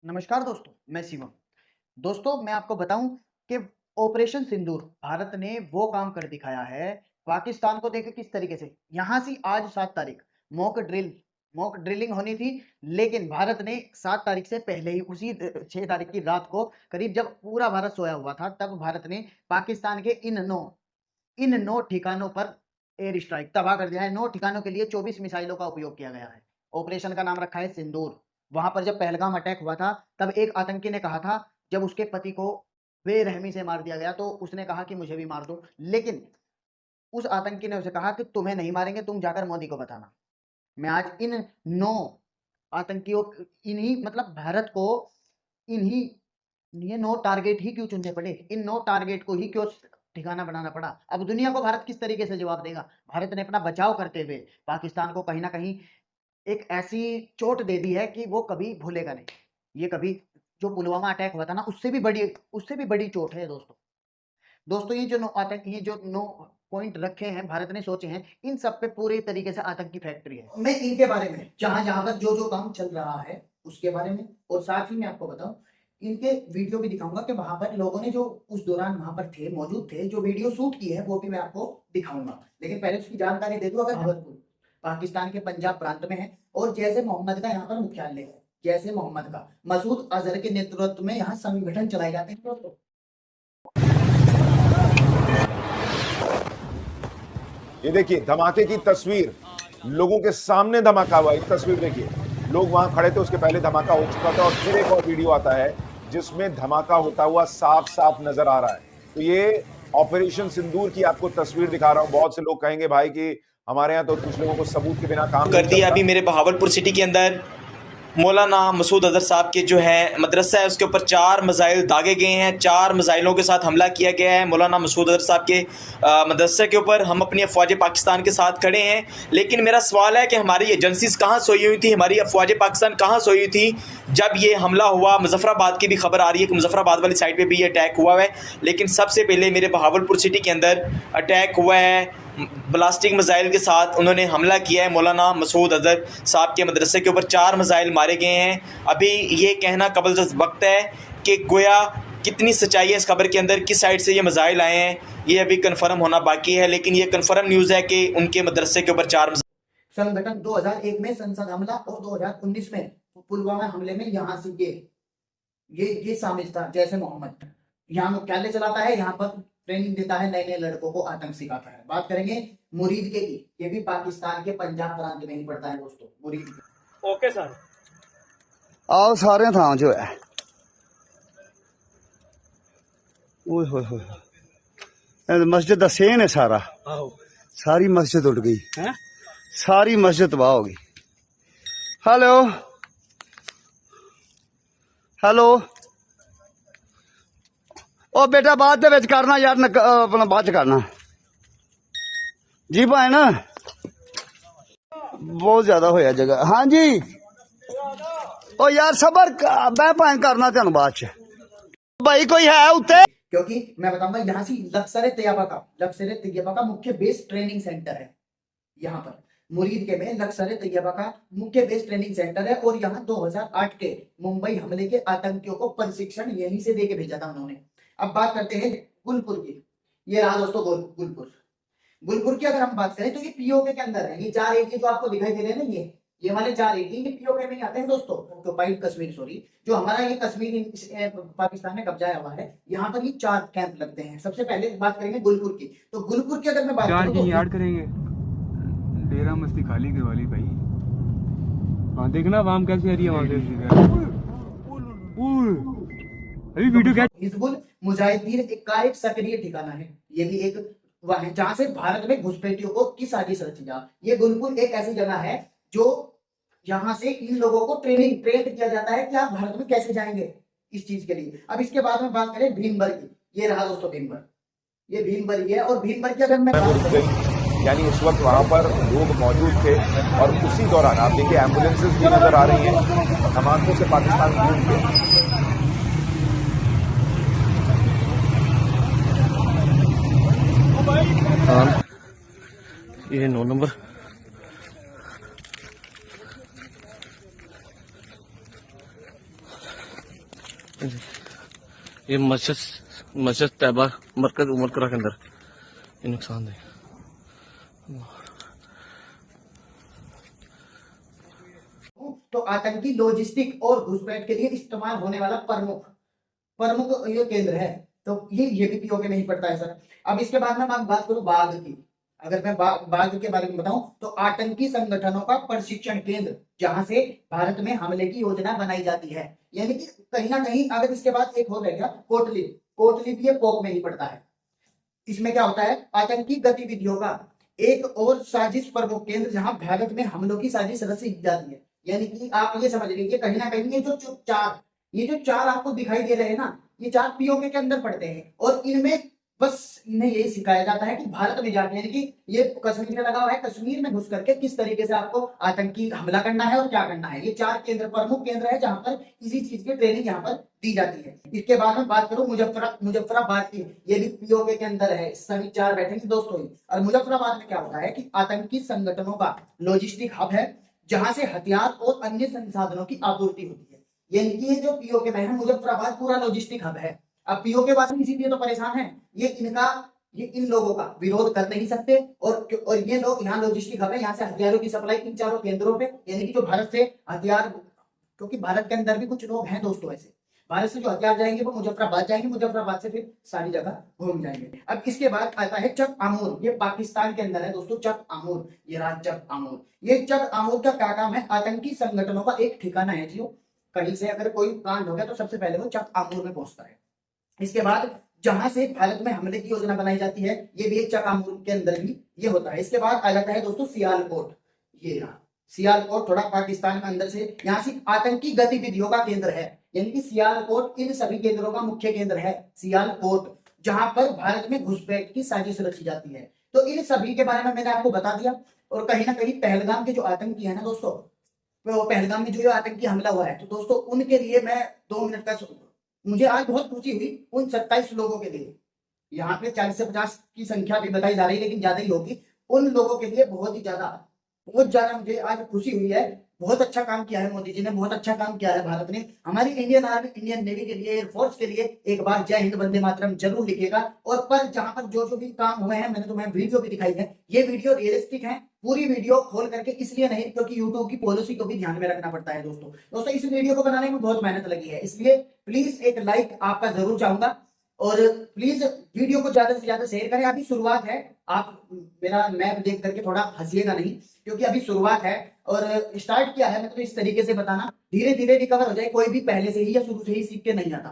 नमस्कार दोस्तों, मैं शिवम। दोस्तों, मैं आपको बताऊं कि ऑपरेशन सिंदूर भारत ने वो काम कर दिखाया है। पाकिस्तान को देखो किस तरीके से यहां से आज 7 तारीख मॉक ड्रिलिंग होनी थी, लेकिन भारत ने 7 तारीख से पहले ही उसी 6 तारीख की रात को करीब जब पूरा भारत सोया हुआ था, तब भारत ने पाकिस्तान के इन नौ ठिकानों पर एयर स्ट्राइक तबाह कर दिया है। 9 ठिकानों के लिए 24 मिसाइलों का उपयोग किया गया है। ऑपरेशन का नाम रखा है सिंदूर। वहां पर जब पहलगाम अटैक हुआ था, तब एक आतंकी ने कहा था, जब उसके पति को बेरहमी से मार दिया गया, तो उसने कहा कि मुझे भी मार दो। लेकिन उस आतंकी ने उसे कहा कि तुम्हें नहीं मारेंगे, तुम जाकर मोदी को बताना। मैं आज इन 9 आतंकियों, इन्हीं मतलब भारत को इन्हीं ये 9 टारगेट ही क्यों चुनने पड़े, इन 9 टारगेट को ही क्यों ठिकाना बनाना पड़ा। अब दुनिया को भारत किस तरीके से जवाब देगा। भारत ने अपना बचाव करते हुए पाकिस्तान को कहीं ना कहीं एक ऐसी चोट दे दी है कि वो कभी भूलेगा नहीं। ये कभी जो पुलवामा अटैक हुआ था ना, उससे भी बड़ी चोट है दोस्तों। दोस्तों, ये जो नो आतंक ये जो नो पॉइंट रखे हैं, भारत ने सोचे हैं, इन सब पे पूरे तरीके से आतंकी फैक्ट्री है। मैं इनके बारे में जहां जहां पर जो जो काम चल रहा है उसके बारे में, और साथ ही मैं आपको बताऊं, इनके वीडियो भी दिखाऊंगा कि वहां पर लोगों ने जो उस दौरान वहां पर थे, मौजूद थे, जो वीडियो शूट की है, वो भी मैं आपको दिखाऊंगा। लेकिन पहले उसकी जानकारी दे दूं। अगर भावलपुर पाकिस्तान के पंजाब प्रांत में है, और जैसे मोहम्मद का यहाँ पर मुख्यालय है, जैसे मोहम्मद का मसूद अजहर के नेतृत्व में यहाँ संगठन चलाए जाते हैं दोस्तों। ये देखिए धमाके की तस्वीर, लोगों के सामने धमाका हुआ। एक तस्वीर देखिए, लोग वहां खड़े थे, उसके पहले धमाका हो चुका था, और फिर एक और वीडियो आता है जिसमें धमाका होता हुआ साफ साफ नजर आ रहा है। तो ये ऑपरेशन सिंदूर की आपको तस्वीर दिखा रहा हूं। बहुत से लोग कहेंगे भाई कि हमारे यहाँ तो कुछ लोगों को सबूत के बिना काम कर दिया। अभी मेरे बहावलपुर सिटी के अंदर मौलाना मसूद अजहर साहब के जो है मदरसा है, उसके ऊपर 4 मिसाइल दागे गए हैं। 4 मिसाइलों के साथ हमला किया गया है मौलाना मसूद अजहर साहब के मदरसे के ऊपर। हम अपनी अफवाज पाकिस्तान के साथ खड़े हैं, लेकिन मेरा सवाल है कि हमारी एजेंसीज कहाँ सोई हुई थी, हमारी अफवाज पाकिस्तान कहाँ सोई हुई थी जब ये हमला हुआ। मुजफ्फराबाद की भी खबर आ रही है कि मुजफ्फराबाद वाली साइड पर भी ये अटैक हुआ है, लेकिन सबसे पहले मेरे बहावलपुर सिटी के अंदर अटैक हुआ है। ब्लास्टिंग मिसाइल के साथ उन्होंने हमला किया है मौलाना मसूद अजहर साहब के मदरसे के ऊपर। 4 मिसाइल मारे गए हैं। अभी ये कहना कबल वक्त है कि गोया कितनी सच्चाई है इस खबर के अंदर, किस साइड से ये मिसाइल आए हैं, ये अभी कंफर्म होना बाकी है। लेकिन ये कंफर्म न्यूज़ है कि उनके मदरसे के ऊपर 4 संगठन 2001 में संसद हमला और 2019 में पुलवामा हमले में यहाँ से ये शामिल था। जैसे मोहम्मद यहाँ मुख्यालय चलाता है, यहाँ पर ट्रेनिंग देता है, नए नए लड़कों को आतंक सिखाता है। बात करेंगे मुरीद के की, ये भी पाकिस्तान के पंजाब प्रांत में ही पड़ता है दोस्तों, मुरीद के। ओके सर, आओ सारे थां जो है। ओए होए होए, मस्जिद दा सेन है सारा। सारी मस्जिद उड़ गई है, सारी मस्जिद तबाह हो गई। हेलो हेलो, ओ बेटा बाद दे विच करना यार, अपना बाद च करना जी भाई ना, बहुत ज्यादा होया जगह। हाँ जी, ओ यार सबर मैं भाई करना तेन बाद च। भाई कोई है उत्ते? क्योंकि मैं बताऊंगा, यहाँ से लक्सर तैयबा का मुख्य बेस ट्रेनिंग सेंटर है। यहाँ पर मुरीद के में लक्सर तैयबा का मुख्य बेस ट्रेनिंग सेंटर है, और यहाँ 2008 के मुंबई हमले के आतंकियों को प्रशिक्षण यहीं से देके भेजा था उन्होंने। अब बात करते हैं गुलपुर की। ये रहा दोस्तों गुलपुर की अगर हम बात करें तो ये पीओके के अंदर है। ये 4 एरिया जो आपको दिखाई दे रहे हैं ना, ये वाले 4 एरिया ये पीओके में आते हैं दोस्तों। ऑक्युपाइड कश्मीर, सॉरी, जो हमारा ये कश्मीर पाकिस्तान में कब्जा हुआ है, यहाँ पर ये 4 कैंप लगते हैं। सबसे पहले बात करेंगे गुलपुर की। तो गुलपुर की अगर मैं बात करूं तो याद करेंगे डेरा मस्ती खाली के वाली भाई। हाँ देखना वाम कैसे आ रही है वहां से। अभी वीडियो क्या, हिजबुल मुजाहिदीन का एक सक्रिय ठिकाना है। ये भी एक वह है जहां से भारत में घुसपैठियों को की साजिश रची जा। ये गुलपुर एक ऐसी जगह है जो यहाँ से इन लोगों को ट्रेन किया जाता है कि आप भारत में कैसे जाएंगे इस चीज के लिए। अब इसके बाद में बात करें भीमबर की। ये रहा दोस्तों भीमबर, ये भीमबर ही है। और भीमबर की अगर मैं बात करूं, यानी उस वक्त वहां पर लोग मौजूद थे, और उसी दौरान आप देखिए एम्बुलेंसेज भी नजर आ रही हैं धमाकों से पाकिस्तान घूम के। ये 9 नंबर ये मस्जिद तैयबा मरकज उमरकरा के अंदर ये नुकसान है। तो आतंकी लॉजिस्टिक और घुसपैठ के लिए इस्तेमाल होने वाला प्रमुख ये केंद्र है। तो ये भी पीओके नहीं पड़ता है सर। अब इसके बाद में मैं बात करूं बाघ की। अगर मैं बाघ के बारे में बताऊं तो आतंकी संगठनों का प्रशिक्षण केंद्र, जहां से भारत में हमले की योजना बनाई जाती है। यानी कि कहीं ना कहीं अगर इसके बाद एक और रहेगा कोटली भी ये पोक में ही पड़ता है। इसमें क्या होता है, आतंकी गतिविधियों का एक और साजिश प्रमुख केंद्र, जहां भारत में हमलों की साजिश रची जाती है। यानी कि आप ये समझ लीजिए कहीं ना कहीं ये जो चार आपको दिखाई दे रहे हैं ना, ये चार पीओके के अंदर पड़ते हैं। और इनमें बस इन्हें यही सिखाया जाता है कि भारत में जाके, यानी कि ये कश्मीर में लगा हुआ है, कश्मीर में घुस करके किस तरीके से आपको आतंकी हमला करना है और क्या करना है। ये चार केंद्र प्रमुख केंद्र है जहां पर इसी चीज की ट्रेनिंग यहाँ पर दी जाती है। इसके बाद में बात करूं मुजफ्फराबाद की, ये भी पीओके के अंदर है। सभी चार बैठेंगे दोस्तों। और मुजफ्फराबाद में क्या होता है कि आतंकी संगठनों का लॉजिस्टिक हब है, जहां से हथियार और अन्य संसाधनों की आपूर्ति होती है। यानी कि ये जो पीओके में है मुजफ्फराबाद पूरा लॉजिस्टिक हब है। अब पीओके वाले इसीलिए तो परेशान है, ये इन लोगों का विरोध कर नहीं सकते। और ये लोग यहाँ लॉजिस्टिक हब है, यहाँ से हथियारों की सप्लाई इन चारों केंद्रों पे, यानी कि जो भारत से हथियार, क्योंकि भारत के अंदर भी कुछ लोग हैं दोस्तों ऐसे, भारत से जो हथियार जाएंगे वो मुजफ्फराबाद जाएंगे, मुजफ्फराबाद से फिर सारी जगह घूम जाएंगे। अब इसके बाद आता है चक आमूर, ये पाकिस्तान के अंदर है दोस्तों। चक आमूर, ये रहा चक आमूर। ये चक आमूर का क्या काम है, आतंकी संगठनों का एक ठिकाना है जियो। कहीं से अगर कोई कांड हो गया तो सबसे पहले वो चक आमूर में पहुंचता है। इसके बाद जहां से भारत में हमले की योजना बनाई जाती है, ये भी एक चक आमूर के अंदर ही ये होता है। इसके बाद आ जाता है दोस्तों सियालकोट। ये रहा सियालकोट, थोड़ा पाकिस्तान में अंदर से, यहाँ से आतंकी गतिविधियों का केंद्र है। यानी कि सियालकोट इन सभी केंद्रों का मुख्य केंद्र है, सियालकोट, जहां पर भारत में घुसपैठ की साजिश रची जाती है। तो इन सभी के बारे में मैंने आपको बता दिया। और कहीं ना कहीं पहलगाम के जो आतंकी है ना दोस्तों, वो पहलगाम में जो आतंकी हमला हुआ है, तो दोस्तों उनके लिए मैं 2 मिनट का, मुझे आज बहुत खुशी हुई उन 27 लोगों के लिए। यहाँ पे 40 से 50 की संख्या भी बताई जा रही है, लेकिन ज्यादा ही होगी। उन लोगों के लिए बहुत ज्यादा मुझे आज खुशी हुई है। बहुत अच्छा काम किया है मोदी जी ने, बहुत अच्छा काम किया है भारत ने। हमारी इंडियन आर्मी, इंडियन नेवी के लिए, एयरफोर्स के लिए एक बार जय हिंद वंदे मातरम जरूर लिखिएगा। और पर जहां पर जो भी काम हुए हैं, मैंने तुम्हें वीडियो भी दिखाई है, ये वीडियो रियलिस्टिक है। पूरी वीडियो खोल करके इसलिए नहीं, क्योंकि यूट्यूब की पॉलिसी को भी ध्यान में रखना पड़ता है दोस्तों। इस वीडियो को बनाने में बहुत मेहनत लगी है, इसलिए प्लीज एक लाइक आपका जरूर चाहूंगा। और प्लीज वीडियो को ज्यादा से ज्यादा शेयर करें। अभी शुरुआत है, आप मेरा मैप देख करके थोड़ा हंसिएगा नहीं, क्योंकि अभी शुरुआत है और स्टार्ट किया है। मतलब इस तरीके से बताना, धीरे धीरे रिकवर हो जाए। कोई भी पहले से ही या शुरू से ही सीख के नहीं आता।